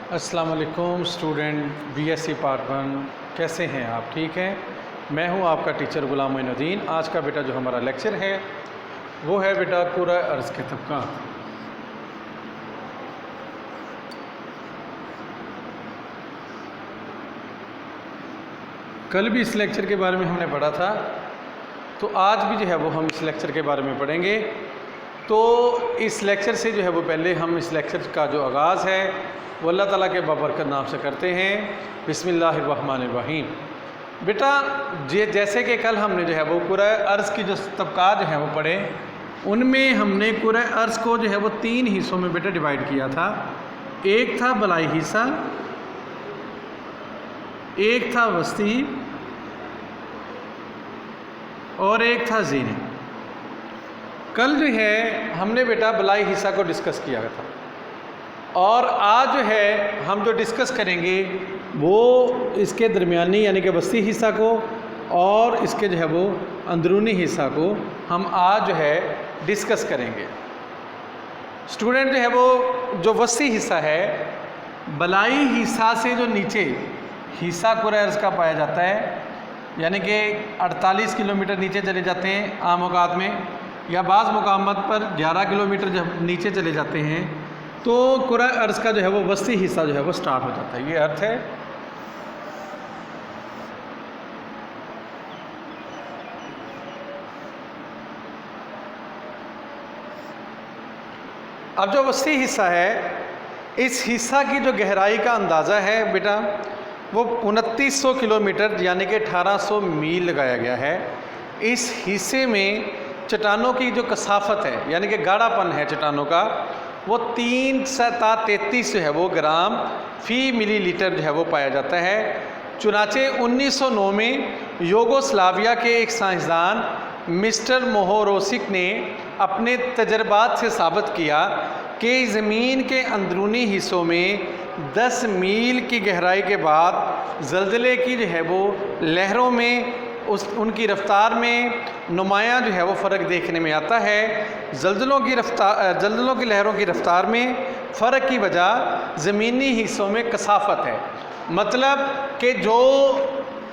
अस्सलाम वालेकुम student BSc part 1। कैसे हैं आप? ठीक हैं। मैं हूं आपका टीचर गुलाम मोइनुद्दीन। आज का बेटा जो हमारा लेक्चर है वो है बेटा कुर्रा अर्ज़ के तबक़ात। कल भी इस लेक्चर के बारे में हमने पढ़ा था, तो आज भी जो है वो हम इस लेक्चर के बारे में पढ़ेंगे। तो इस लेक्चर से जो है वो पहले हम इस लेक्चर का जो आगाज़ है वो अल्लाह ताला के बाबरकत नाम से करते हैं। बिस्मिल्लाहिर्रहमानिर्रहीम। बेटा जैसे कि कल हमने जो है वो कुर्रा अर्ज़ की जो तबक़ात जो हैं वो पढ़े, उनमें हमने कुर्रा अर्ज़ को जो है वो 3 हिस्सों में बेटा डिवाइड किया था। एक था बलाई हिस्सा, एक था वस्ती और एक था ज़ीने। कल जो है हमने बेटा बलाई हिस्सा को डिस्कस किया था, और आज जो है हम जो डिस्कस करेंगे वो इसके दरमियानी यानी कि वस्ती हिस्सा को और इसके जो है वो अंदरूनी हिस्सा को हम आज जो है डिस्कस करेंगे। स्टूडेंट जो है वो जो वस्ती हिस्सा है, बलाई हिस्सा से जो नीचे हिस्सा कुर्रा अर्ज़ का पाया जाता है, यानी कि 48 किलोमीटर नीचे चले जाते हैं आम औकात में, या बाज़ मुकामात पर 11 किलोमीटर जब नीचे चले जाते हैं तो कुर्रा अर्ज़ का जो है वो वस्ती हिस्सा जो है वो स्टार्ट हो जाता है। ये अर्थ है। अब जो वस्ती हिस्सा है, इस हिस्सा की जो गहराई का अंदाज़ा है बेटा वो 2900 किलोमीटर यानी कि 1800 मील लगाया गया है। इस हिस्से में चट्टानों की जो कसाफत है यानी कि गाढ़ापन है चट्टानों का, वो 333 जो है वो ग्राम फ़ी मिलीलीटर जो है वो पाया जाता है। चुनाचे 1909 में यूगोस्लाविया के एक साइंसदान मिस्टर मोहोरोसिक ने अपने तजर्बात से साबित किया कि ज़मीन के अंदरूनी हिस्सों में 10 मील की गहराई के बाद ज़लज़ले की जो है वो लहरों में उनकी रफ़्तार में नुमायाँ जो है वो फ़र्क देखने में आता है। ज़लज़लों की लहरों की रफ़्तार में फ़र्क की वजह ज़मीनी हिस्सों में कसाफत है। मतलब कि जो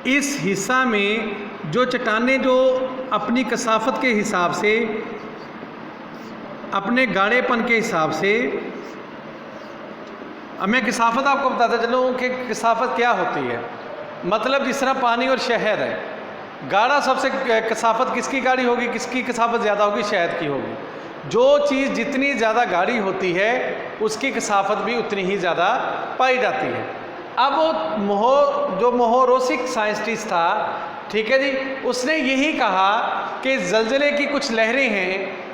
इस हिस्सा में जो चट्टानें जो अपनी कसाफत के हिसाब से, अपने गाढ़ेपन के हिसाब से, अब मैं कसाफत आपको बताता चलूँ कि कसाफत क्या होती है। मतलब जिस तरह पानी और शहद है, गाढ़ा सबसे कसाफत किसकी गाढ़ी होगी, किसकी कसाफत ज़्यादा होगी? शहद की होगी। जो चीज़ जितनी ज़्यादा गाढ़ी होती है उसकी कसाफत भी उतनी ही ज़्यादा पाई जाती है। अब जो मोहोरोसिक साइंटिस्ट था, ठीक है जी, उसने यही कहा कि ज़लज़ले की कुछ लहरें हैं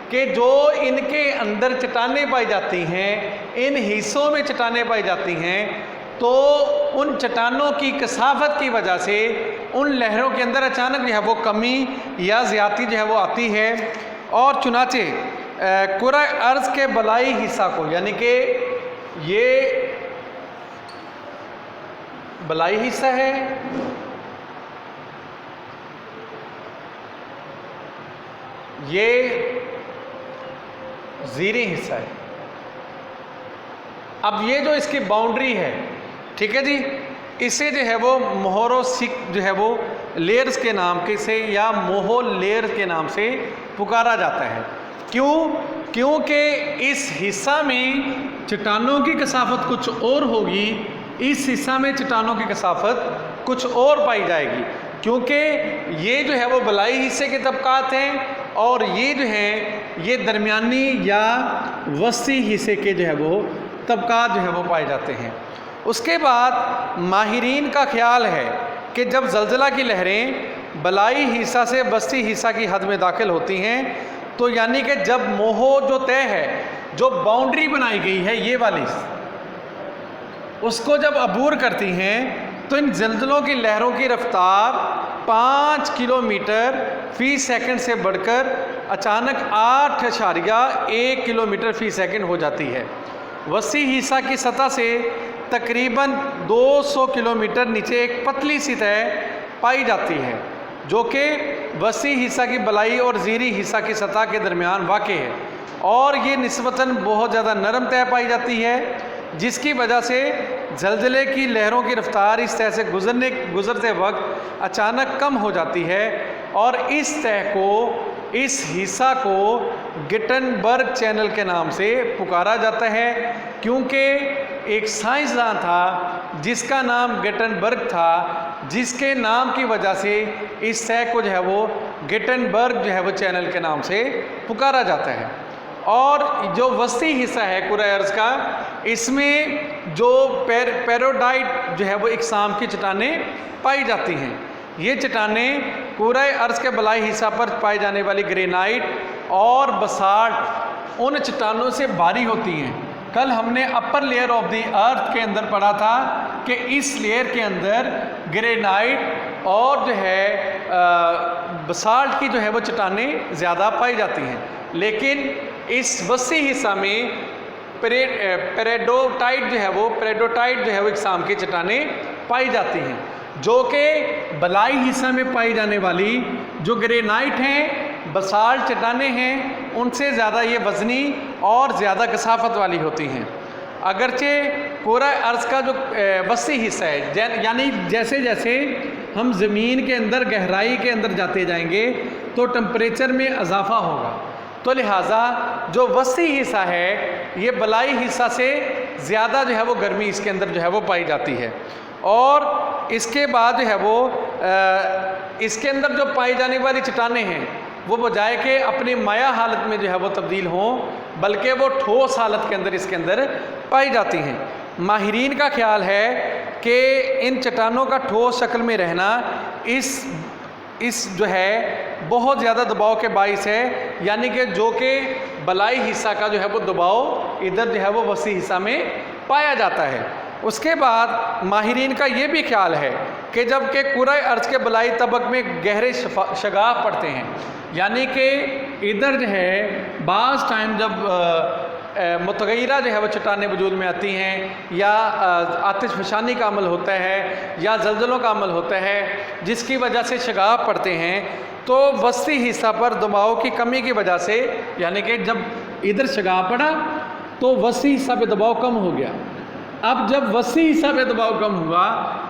कि जो इनके अंदर चट्टानें पाई जाती हैं, इन हिस्सों में चट्टानें पाई जाती हैं, तो उन चट्टानों की कसाफत की वजह से उन लहरों के अंदर अचानक जो है वो कमी या ज़्यादती जो है वो आती है। और चुनाचे कुर्रा अर्ज़ के बलाई हिस्सा को, यानी कि ये बलाई हिस्सा है, ये ज़ीनी हिस्सा है। अब ये जो इसकी बाउंड्री है, ठीक है जी, इसे जो है वो मोहोरोसिक जो है वो लेयर्स के नाम के से या मोहो लेयर के नाम से पुकारा जाता है। क्यों? क्योंकि इस हिस्सा में चट्टानों की कसाफत कुछ और होगी, इस हिस्सा में चट्टानों की कसाफत कुछ और पाई जाएगी, क्योंकि ये जो है वो बलाई हिस्से के तबक़ात हैं और ये जो हैं ये दरमियानी या वस्ती हिस्से के जो है वो तबक़ात जो है वो पाए जाते हैं। उसके बाद माहिरीन का ख्याल है कि जब ज़लज़ला की लहरें बलाई हिस्सा से वस्ती हिस्सा की हद में दाखिल होती हैं, तो यानी कि जब मोहो जो तय है, जो बाउंड्री बनाई गई है ये वाली, उसको जब अबूर करती हैं तो इन ज़लज़लों की लहरों की रफ़्तार 5 किलोमीटर फ़ी सेकंड से बढ़कर अचानक 8.1 किलोमीटर फ़ी सेकंड हो जाती है। वस्ती हिस्सा की सतह से तकरीबन 200 किलोमीटर नीचे एक पतली सी तह पाई जाती है, जो कि वस्ती हिस्सा की बलाई और ज़ीरी हिस्सा की सतह के दरमियान वाक़ है, और ये निस्बतन बहुत ज़्यादा नरम तह पाई जाती है, जिसकी वजह से ज़लज़ले की लहरों की रफ्तार इस तह से गुज़रते वक्त अचानक कम हो जाती है और इस हिस्सा को गिटनबर्ग चैनल के नाम से पुकारा जाता है, क्योंकि एक साइंसदान था जिसका नाम गिटनबर्ग था, जिसके नाम की वजह से इस तह को जो है वो गिटनबर्ग जो है वो चैनल के नाम से पुकारा जाता है। और जो वस्ती हिस्सा है कुराए अर्ज़ का, इसमें जो पेरोडाइट जो है वो इकसाम की चट्टानें पाई जाती हैं। ये चट्टानें कुराए अर्ज़ के बलाई हिस्सा पर पाई जाने वाली ग्रेनाइट और बसाल्ट उन चट्टानों से भारी होती हैं। कल हमने upper layer of the earth के अंदर पढ़ा था कि इस लेयर के अंदर ग्रेनाइट और जो है बसाल्ट की जो है वो चट्टानें ज़्यादा पाई जाती हैं, लेकिन इस वसी हिस्सा में पेरिडोटाइट जो है वो इकसाम की चट्टानें पाई जाती हैं, जो कि बलाई हिस्सा में पाई जाने वाली जो ग्रेनाइट हैं, बसाल्ट चट्टानें हैं, उनसे ज़्यादा ये वज़नी और ज़्यादा कसाफत वाली होती हैं। अगरचे पूरा अर्ज़ का जो वसी हिस्सा है, यानी जैसे जैसे हम ज़मीन के अंदर गहराई के अंदर जाते जाएंगे तो टेम्परेचर में इजाफ़ा होगा, तो लिहाजा जो वसी हिस्सा है ये बलाई हिस्सा से ज़्यादा जो है वो गर्मी इसके अंदर जो है वो पाई जाती है। और इसके बाद जो है वो इसके अंदर जो पाई जाने वाली चट्टानें हैं वो बजाय के अपनी माया हालत में जो है वो तब्दील हों, बल्कि वो ठोस हालत के अंदर इसके अंदर पाई जाती हैं। माहिरीन का ख्याल है कि इन चट्टानों का ठोस शक्ल में रहना इस जो है बहुत ज़्यादा दबाव के बाइस है, यानी कि जो कि बलाई हिस्सा का जो है वो दबाव इधर जो है वो वसी हिस्सा में पाया जाता है। उसके बाद माहिरीन का ये भी ख्याल है कि जब के कुराए अर्ज़ के बलाई तबक में गहरे शगाफ पड़ते हैं, यानी कि इधर जो है बाज़ टाइम जब मुतगैरा जो है वो चट्टानें वजूद में आती हैं या आतिश फशानी का अमल होता है या ज़लज़लों का अमल होता है जिसकी वजह से शगाफ पड़ते हैं, तो वसी हिस्सा पर दबाव की कमी की वजह से, यानी कि जब इधर शगाफ पड़ा तो वसी हिस्सा पे दबाव कम हो गया। अब जब वसी हिस्सा पे दबाव कम हुआ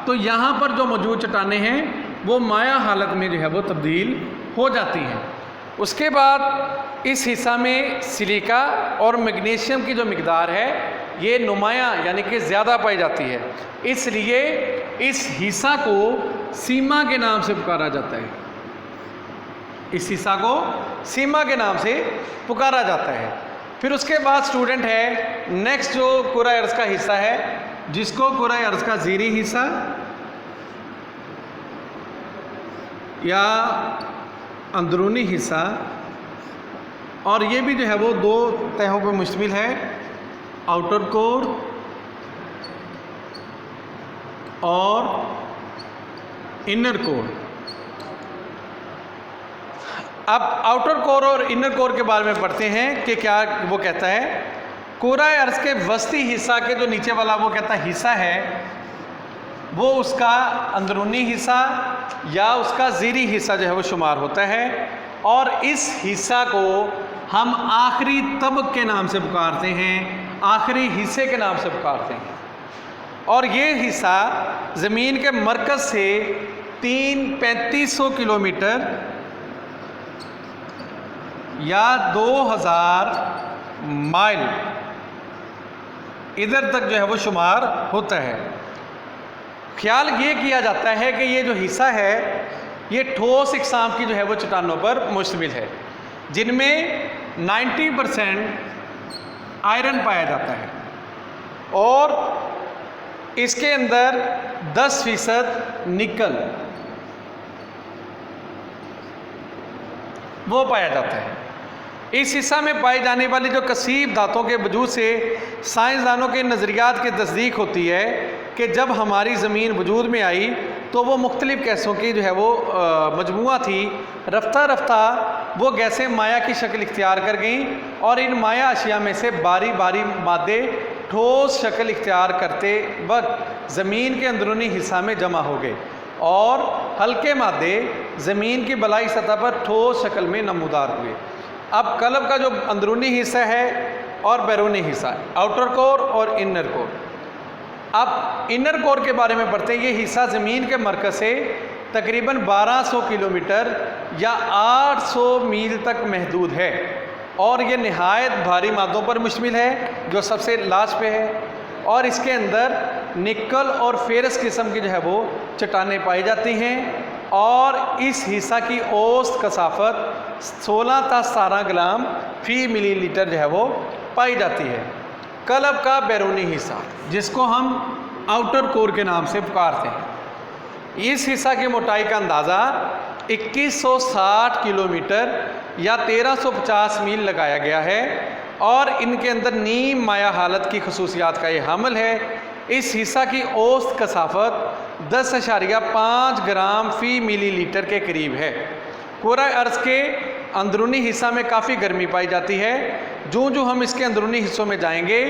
तो यहाँ पर जो मौजूद चट्टानें हैं वो माया हालत में जो है वो तब्दील हो जाती हैं। उसके बाद इस हिस्सा में सिलिका और मैग्नीशियम की जो मिकदार है ये नुमायाँ यानी कि ज़्यादा पाई जाती है, इसलिए इस हिस्सा को सीमा के नाम से पुकारा जाता है। इस हिस्सा को सीमा के नाम से पुकारा जाता है। फिर उसके बाद स्टूडेंट है नेक्स्ट जो कुराए अर्ज़ का हिस्सा है, जिसको कुराए अर्ज़ का ज़ीरी हिस्सा या अंदरूनी हिस्सा, और ये भी जो है वो दो तहों पर मुश्तमिल है, आउटर कोर और इनर कोर। अब आउटर कोर और इनर कोर के बारे में पढ़ते हैं कि क्या वो कहता है। कुराए अर्ज़ के वस्ती हिस्सा के जो नीचे वाला वो कहता है हिस्सा है, वो उसका अंदरूनी हिस्सा या उसका ज़ीरी हिस्सा जो है वो शुमार होता है, और इस हिस्सा को हम आखिरी तबक के नाम से पुकारते हैं, आखिरी हिस्से के नाम से पुकारते हैं। और ये हिस्सा ज़मीन के मरकज़ से 3500 किलोमीटर या 2000 माइल इधर तक जो है वो शुमार होता है। ख्याल ये किया जाता है कि ये जो हिस्सा है ये ठोस इकसाम की जो है वो चट्टानों पर मुश्तमिल है, जिनमें 90% आयरन पाया जाता है और इसके अंदर 10% निकल वो पाया जाता है। इस हिस्सा में पाई जाने वाली जो कसीब धातों के वजूद से साइंसदानों के नज़रियात की तस्दीक होती है कि जब हमारी ज़मीन वजूद में आई तो वो मुख्तलिफ़ गैसों की जो है वो मजमुआ थी। रफ्ता रफ्ता वो गैसें माया की शक्ल इख्तियार कर गईं और इन माया अशिया में से बारी बारी मादे ठोस शक्ल इख्तियार करते वक्त ज़मीन के अंदरूनी हिस्सा में जमा हो गए और हल्के मादे ज़मीन की बलाई सतह पर ठोस शक्ल में नमूदार हुए। अब कलब का जो अंदरूनी हिस्सा है और बैरूनी हिस्सा, आउटर कोर और इनर कोर, अब इनर कोर के बारे में पढ़ते हैं। ये हिस्सा ज़मीन के मरकज़ से तकरीबन 1200 किलोमीटर या 800 मील तक महदूद है और ये नहायत भारी मादों पर मुश्तमिल है जो सबसे लास्ट पे है, और इसके अंदर निकल और फेरस किस्म की जो है वो चट्टानें पाई जाती हैं और इस हिस्सा की औसत कसाफत 16 ता 17 ग्राम फी मिलीलीटर जो है वो पाई जाती है। कलब का बैरूनी हिस्सा जिसको हम आउटर कोर के नाम से पुकारते हैं, इस हिस्सा की मोटाई का अंदाज़ा 2160 किलोमीटर या 1350 मील लगाया गया है और इनके अंदर नीम माया हालत की खसूसियात का ये हामिल है। इस हिस्सा की औसत कसाफत 10.5 ग्राम फी मिलीलीटर के करीब है। कोरा अर्ज़ के अंदरूनी हिस्सा में काफ़ी गर्मी पाई जाती है। जो जो हम इसके अंदरूनी हिस्सों में जाएंगे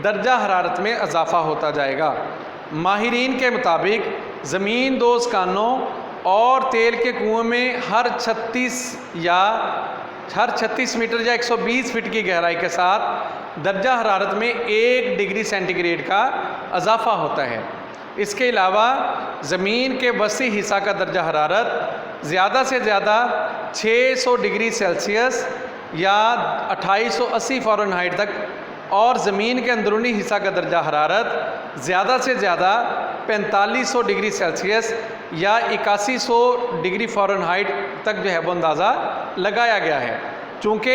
दर्जा हरारत में इजाफ़ा होता जाएगा। माहिरीन के मुताबिक ज़मीन दोज़ कानों और तेल के कुओं में हर 36 मीटर या 120 फीट की गहराई के साथ दर्जा हरारत में 1 डिग्री सेंटीग्रेड का इजाफ़ा होता है। इसके अलावा ज़मीन के वसी हिस्सा का दर्जा हरारत ज़्यादा से ज़्यादा 600 डिग्री सेल्सियस या 2880 फ़ारेनहाइट तक और ज़मीन के अंदरूनी हिस्सा का दर्जा हरारत ज़्यादा से ज़्यादा 4500 डिग्री सेल्सियस या 8100 डिग्री फ़ारेनहाइट तक जो है वो अंदाज़ा लगाया गया है। चूँकि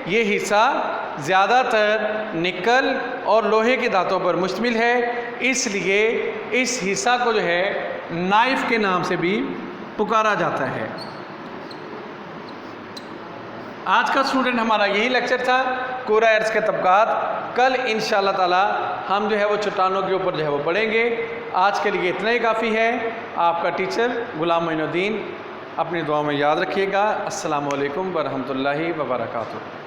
ये हिस्सा ज़्यादातर निकल और लोहे की धातुओं पर मुश्तमिल है, इसलिए इस हिस्सा को जो है नाइफ़ के नाम से भी पुकारा जाता है। आज का स्टूडेंट हमारा यही लेक्चर था, कोरा अर्ज़ के तबकात। कल इंशाअल्लाह ताला हम जो है वो चट्टानों के ऊपर जो है वो पढ़ेंगे। आज के लिए इतना ही काफ़ी है। आपका टीचर गुलाम मोइनुद्दीन। अपनी दुआ में याद रखिएगा। अस्सलामु अलैकुम व रहमतुल्लाहि व बरकातुहू।